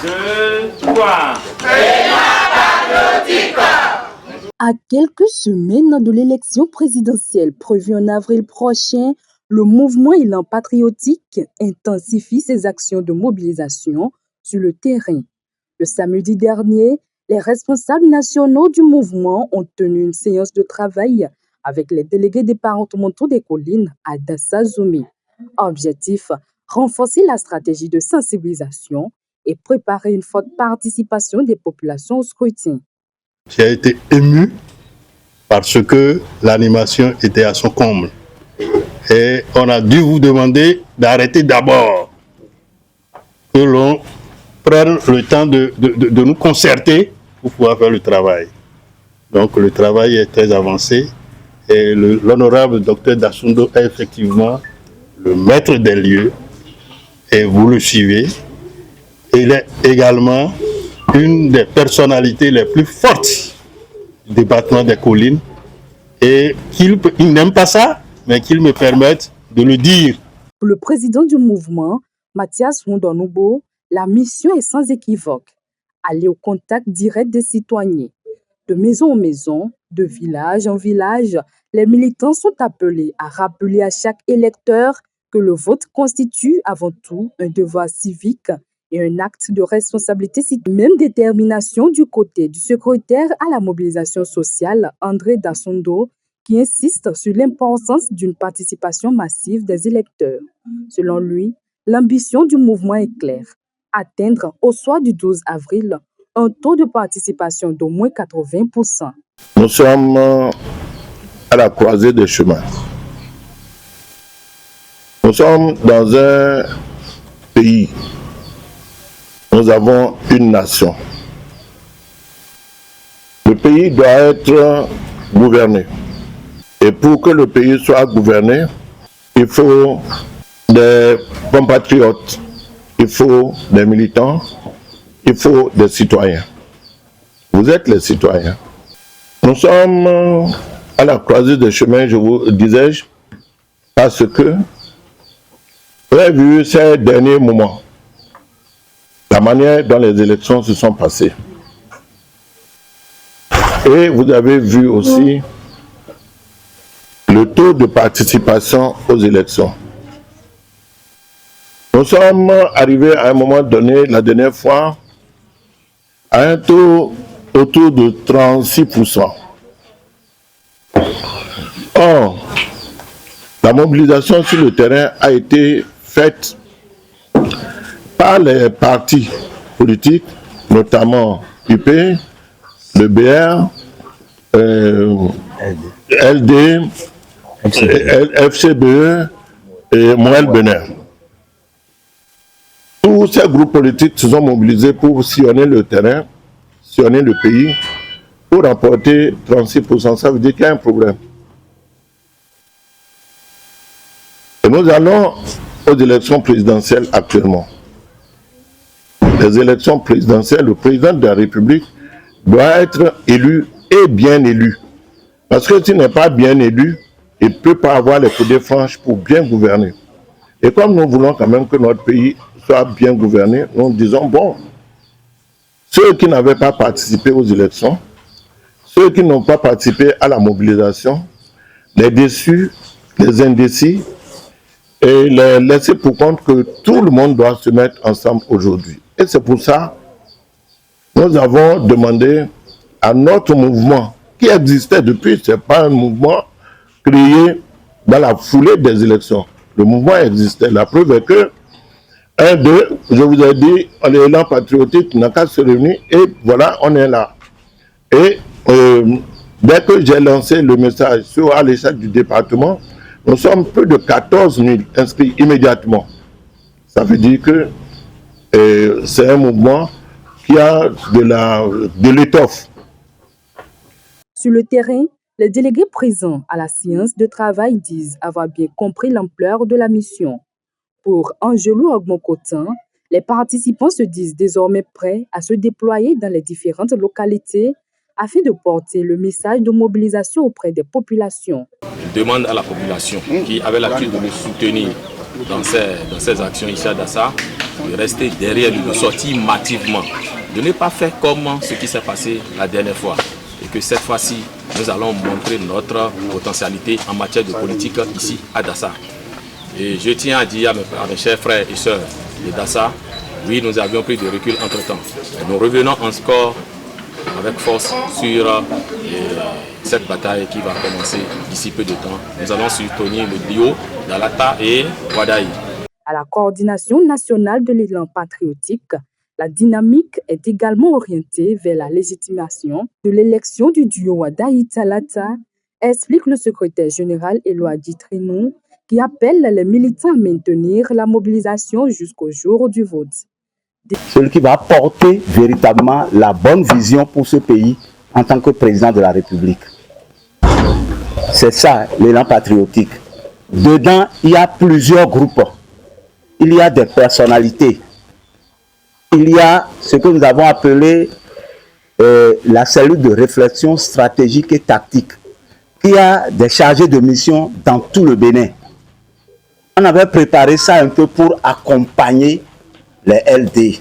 2, 3. À quelques semaines de l'élection présidentielle prévue en avril prochain, le mouvement Élan patriotique intensifie ses actions de mobilisation sur le terrain. Le samedi dernier, les responsables nationaux du mouvement ont tenu une séance de travail avec les délégués départementaux des collines à Dassa-Zoumé. Objectif, renforcer la stratégie de sensibilisation et préparer une forte participation des populations au scrutin. J'ai été ému parce que l'animation était à son comble. Et on a dû vous demander d'arrêter d'abord, que l'on prenne le temps de nous concerter pour pouvoir faire le travail. Donc le travail est très avancé et l'honorable docteur Dassundo est effectivement le maître des lieux et vous le suivez. Il est également une des personnalités les plus fortes du département des collines et qu'il n'aime pas ça, mais qu'il me permette de le dire. Pour le président du mouvement, Mathias Rondonoubo, la mission est sans équivoque. Aller au contact direct des citoyens. De maison en maison, de village en village, les militants sont appelés à rappeler à chaque électeur que le vote constitue avant tout un devoir civique et un acte de responsabilité citoyenne. Même détermination du côté du secrétaire à la mobilisation sociale, André Dassundo, qui insiste sur l'importance d'une participation massive des électeurs. Selon lui, l'ambition du mouvement est claire, atteindre au soir du 12 avril un taux de participation d'au moins 80%. Nous sommes à la croisée des chemins. Nous sommes dans un pays. Nous avons une nation. Le pays doit être gouverné. Et pour que le pays soit gouverné, il faut des compatriotes, il faut des militants, il faut des citoyens. Vous êtes les citoyens. Nous sommes à la croisée des chemins, je vous disais, parce que vous avez vu ces derniers moments, la manière dont les élections se sont passées. Et vous avez vu aussi le taux de participation aux élections. Nous sommes arrivés à un moment donné, la dernière fois, à un taux autour de 36%. Or, la mobilisation sur le terrain a été faite par les partis politiques, notamment UP, le BR, LD, FCBE et Moël Benin. Tous ces groupes politiques se sont mobilisés pour sillonner le terrain, sillonner le pays, pour remporter 36%. Ça veut dire qu'il y a un problème. Et nous allons aux élections présidentielles actuellement. Les élections présidentielles, le président de la République doit être élu et bien élu. Parce que s'il n'est pas bien élu, il ne peut pas avoir les coudées franches pour bien gouverner. Et comme nous voulons quand même que notre pays soit bien gouverné, nous disons, bon, ceux qui n'avaient pas participé aux élections, ceux qui n'ont pas participé à la mobilisation, les déçus, les indécis, et les laisser pour compte que tout le monde doit se mettre ensemble aujourd'hui. Et c'est pour ça que nous avons demandé à notre mouvement, qui existait depuis, ce n'est pas un mouvement créé dans la foulée des élections. Le mouvement existait. La preuve est que, je vous ai dit, l'élan patriotique n'a qu'à se réunir et voilà, on est là. Et dès que j'ai lancé le message à l'échelle du département, nous sommes plus de 14 000 inscrits immédiatement. Ça veut dire que c'est un mouvement qui a de l'étoffe. Sur le terrain, les délégués présents à la séance de travail disent avoir bien compris l'ampleur de la mission. Pour Angelou Ogmoncotin, les participants se disent désormais prêts à se déployer dans les différentes localités afin de porter le message de mobilisation auprès des populations. Je demande à la population qui avait l'habitude de nous soutenir dans ces actions ici à Dassa de rester derrière lui, de sortir massivement, de ne pas faire comme ce qui s'est passé la dernière fois. Et que cette fois-ci, nous allons montrer notre potentialité en matière de politique ici à Dassa. Et je tiens à dire à mes chers frères et sœurs de Dassa, oui, nous avions pris du recul entre-temps. Nous revenons encore avec force sur cette bataille qui va commencer d'ici peu de temps. Nous allons soutenir le duo Dalata et Wadaï. À la coordination nationale de l'élan patriotique, la dynamique est également orientée vers la légitimation de l'élection du duo Wadaï-Talata, explique le secrétaire général Eloadi Trinou, qui appelle les militants à maintenir la mobilisation jusqu'au jour du vote. Celui qui va porter véritablement la bonne vision pour ce pays en tant que président de la République. C'est ça, l'élan patriotique. Dedans, il y a plusieurs groupes. Il y a des personnalités. Il y a ce que nous avons appelé la cellule de réflexion stratégique et tactique, qui a des chargés de mission dans tout le Bénin. On avait préparé ça un peu pour accompagner les LD.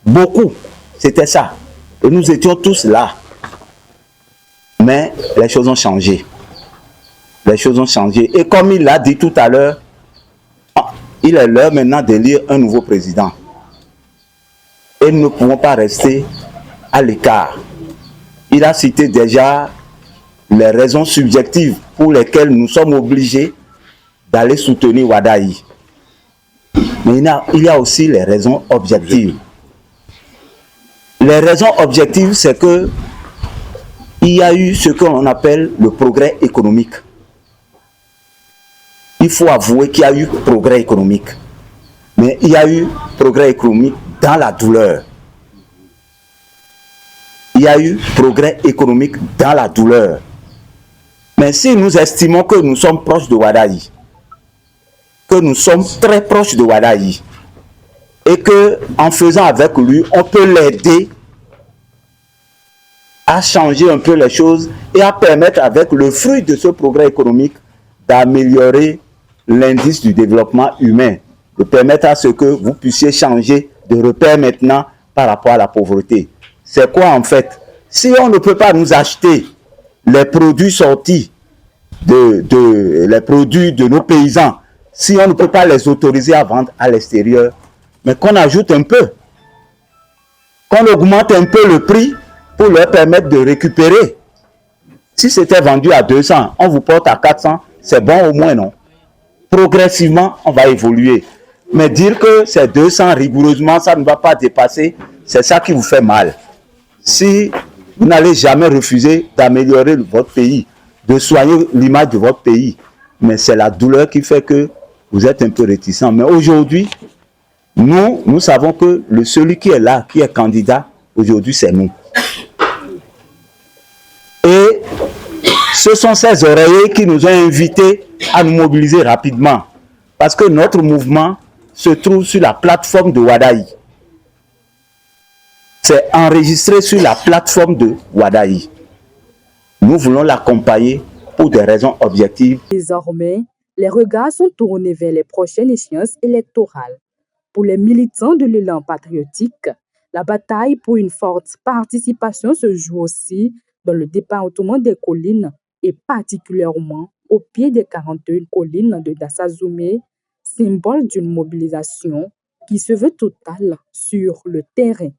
Beaucoup, c'était ça. Et nous étions tous là. Mais les choses ont changé. Les choses ont changé. Et comme il l'a dit tout à l'heure, il est l'heure maintenant d'élire un nouveau président. Et nous ne pouvons pas rester à l'écart. Il a cité déjà les raisons subjectives pour lesquelles nous sommes obligés d'aller soutenir Wadaï. Mais il y a aussi les raisons objectives. Les raisons objectives, c'est que il y a eu ce qu'on appelle le progrès économique. Il faut avouer qu'il y a eu progrès économique. Mais il y a eu progrès économique dans la douleur. Il y a eu progrès économique dans la douleur. Mais si nous estimons que nous sommes proches de Wadaï, que nous sommes très proches de Wadaï, et que en faisant avec lui, on peut l'aider à changer un peu les choses et à permettre avec le fruit de ce progrès économique d'améliorer l'indice du développement humain, de permettre à ce que vous puissiez changer de repère maintenant par rapport à la pauvreté. C'est quoi en fait? Si on ne peut pas nous acheter les produits sortis les produits de nos paysans, si on ne peut pas les autoriser à vendre à l'extérieur, mais qu'on ajoute un peu, qu'on augmente un peu le prix pour leur permettre de récupérer. Si c'était vendu à 200, on vous porte à 400, c'est bon au moins, non? Progressivement, on va évoluer. Mais dire que c'est 200 rigoureusement, ça ne va pas dépasser, c'est ça qui vous fait mal. Si vous n'allez jamais refuser d'améliorer votre pays, de soigner l'image de votre pays, mais c'est la douleur qui fait que vous êtes un peu réticent. Mais aujourd'hui, nous savons que celui qui est là, qui est candidat, aujourd'hui, c'est nous. Et ce sont ces oreillers qui nous ont invités à nous mobiliser rapidement. Parce que notre mouvement se trouve sur la plateforme de Wadaï. C'est enregistré sur la plateforme de Wadaï. Nous voulons l'accompagner pour des raisons objectives. Désormais, les regards sont tournés vers les prochaines échéances électorales. Pour les militants de l'élan patriotique, la bataille pour une forte participation se joue aussi dans le département des collines et particulièrement au pied des 41 collines de Dassa-Zoumé, symbole d'une mobilisation qui se veut totale sur le terrain.